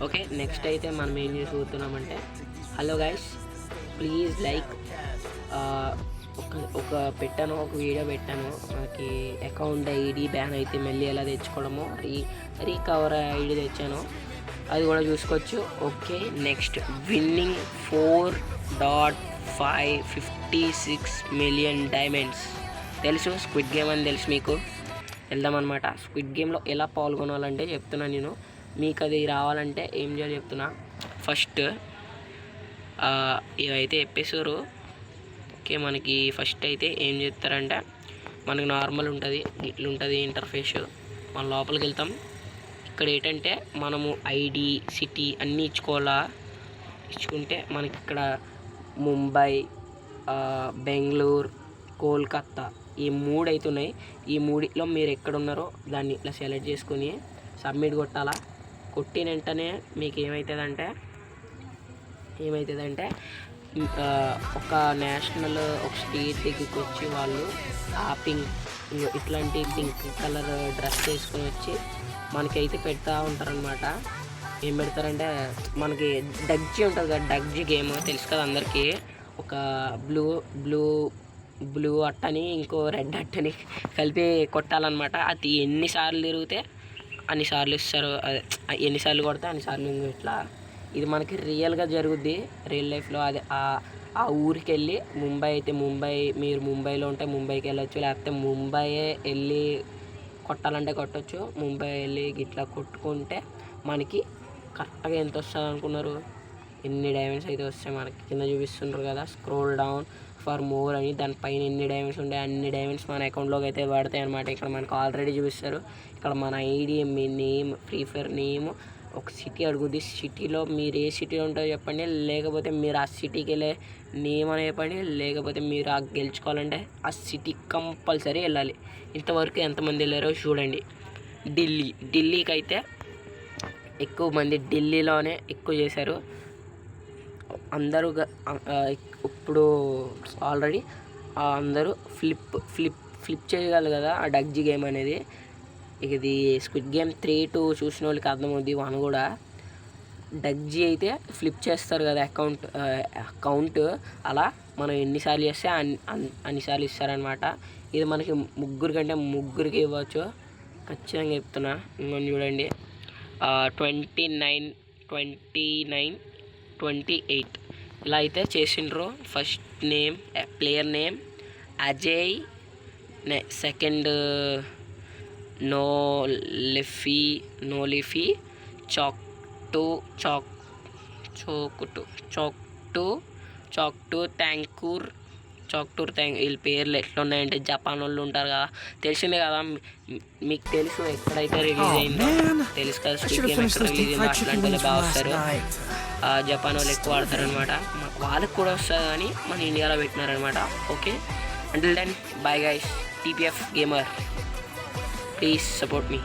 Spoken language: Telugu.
ఓకే, నెక్స్ట్ అయితే మనం ఏం చేసి చూస్తున్నామంటే, హలో గైస్, ప్లీజ్ లైక్, ఒక వీడియో పెట్టాను, మనకి అకౌంట్ ఐడి బ్యాన్ అయితే మళ్ళీ ఎలా తెచ్చుకోవడమో, రీకవర్ ఐడి తెచ్చాను, అది కూడా చూసుకోవచ్చు. Okay, next winnowing 4.556 million diamonds. తెలుసు స్క్విడ్ గేమ్ అని తెలుసు మీకు. వెళ్దామన్నమాట. స్క్విడ్ గేమ్లో ఎలా పాల్గొనాలంటే చెప్తున్నా నేను. మీకు అది రావాలంటే ఏం చేయాలి చెప్తున్నా. ఫస్ట్ ఇవైతే చెప్పేసారు. ఓకే, మనకి ఫస్ట్ అయితే ఏం చేస్తారంటే, మనకి నార్మల్ ఉంటుంది, ఇట్లా ఉంటుంది ఇంటర్ఫేస్. మన లోపలికి వెళ్తాం. ఇక్కడ ఏంటంటే మనము ఐడి, సిటీ అన్నీ ఇచ్చుకుంటే మనకి ఇక్కడ ముంబై, బెంగళూరు, కోల్కత్తా ఈ 3 అవుతున్నాయి. ఈ 3లో మీరు ఎక్కడున్నారో దాన్ని ఇట్లా సెలెక్ట్ చేసుకొని సబ్మిట్ కొట్టాలా. కొట్టిన వెంటనే మీకు ఏమవుతుందంటే ఒక నేషనల్, ఒక స్టేట్ దగ్గరికి వచ్చి వాళ్ళు ఆ ఇట్లాంటి పింక్ కలర్ డ్రెస్ వేసుకొని వచ్చి మనకైతే పెడతా ఉంటారనమాట. ఏం పెడతారంటే, మనకి డగ్జీ ఉంటుంది కదా, డగ్జీ గేమ్ తెలుసు కదా అందరికీ. ఒక బ్లూ అట్టని ఇంకో రెడ్ అట్టని కలిపి కొట్టాలన్నమాట. అది ఎన్నిసార్లు తిరిగితే అన్నిసార్లు ఇస్తారు, ఎన్నిసార్లు కొడితే అన్నిసార్లు ఇట్లా. ఇది మనకి రియల్గా జరుగుద్ది, రియల్ లైఫ్లో. అది ఆ ఊరికి వెళ్ళి, ముంబై అయితే మీరు ముంబైలో ఉంటే ముంబైకి వెళ్ళొచ్చు, లేకపోతే ముంబైయే వెళ్ళి కొట్టాలంటే కొట్టచ్చు. ముంబై వెళ్ళి ఇట్లా కొట్టుకుంటే మనకి కరెక్ట్గా ఎంత వస్తుంది అనుకున్నారు, ఎన్ని డైమండ్స్ అయితే వస్తాయి మనకి. కింద చూపిస్తుంటారు కదా, స్క్రోల్ డౌన్ ఫర్ మోర్ అని, దానిపైన ఎన్ని డైమండ్స్ ఉంటాయి అన్ని డైమండ్స్ మన అకౌంట్లోకి అయితే పడతాయి అనమాట. ఇక్కడ మనకు ఆల్రెడీ చూపిస్తారు. ఇక్కడ మన ఐడి, మీ నేమ్, ఫ్రీ ఫైర్ నేమ్, ఒక సిటీ అడుగుద్ది. సిటీలో మీరు ఏ సిటీలో ఉంటారో చెప్పండి, లేకపోతే మీరు ఆ సిటీకి వెళ్ళే నేమ్ అని చెప్పండి, లేకపోతే మీరు ఆ గెలుచుకోవాలంటే ఆ సిటీ కంపల్సరీ వెళ్ళాలి. ఇంతవరకు ఎంతమంది వెళ్ళారో చూడండి. ఢిల్లీకి అయితే ఎక్కువ మంది ఢిల్లీలోనే ఎక్కువ చేశారు అందరూ. ఇప్పుడు ఆల్రెడీ అందరూ ఫ్లిప్ చేయగలరు కదా ఆ డగ్జీ గేమ్ అనేది. ఇది స్క్విడ్ గేమ్ 3, 2 చూసిన వాళ్ళకి అర్థమవుద్ది. 1 కూడా డగ్జీ అయితే ఫ్లిప్ చేస్తారు కదా అకౌంట్. అలా మనం ఎన్నిసార్లు చేస్తే అన్నిసార్లు ఇస్తారనమాట. ఇది మనకి ముగ్గురికి ఇవ్వచ్చు, ఖచ్చితంగా చెప్తున్నా. ఇంకొని చూడండి, 29, 28 ఇలా అయితే చేసిండ్రు. First name, player name Ajay, second నోలిఫీ, చాక్టు వీళ్ళ పేర్లు ఎట్లా ఉన్నాయంటే జపాన్ వాళ్ళు ఉంటారు కదా, తెలిసిందే కదా మీకు. తెలుసు ఎక్కడైతే రిలీజ్ అయిందో తెలుసు కదా, స్క్విడ్ గేమ్ ఎక్కడ రిలీజ్ అయిందో అట్లాంటి వాళ్ళు బాగా వస్తారు. జపాన్ వాళ్ళు ఎక్కువ ఆడతారు అనమాట. వాళ్ళకి కూడా వస్తుంది కానీ మన ఇండియాలో పెట్టినారనమాట. Okay, until then bye guys, TPF gamer, please support me.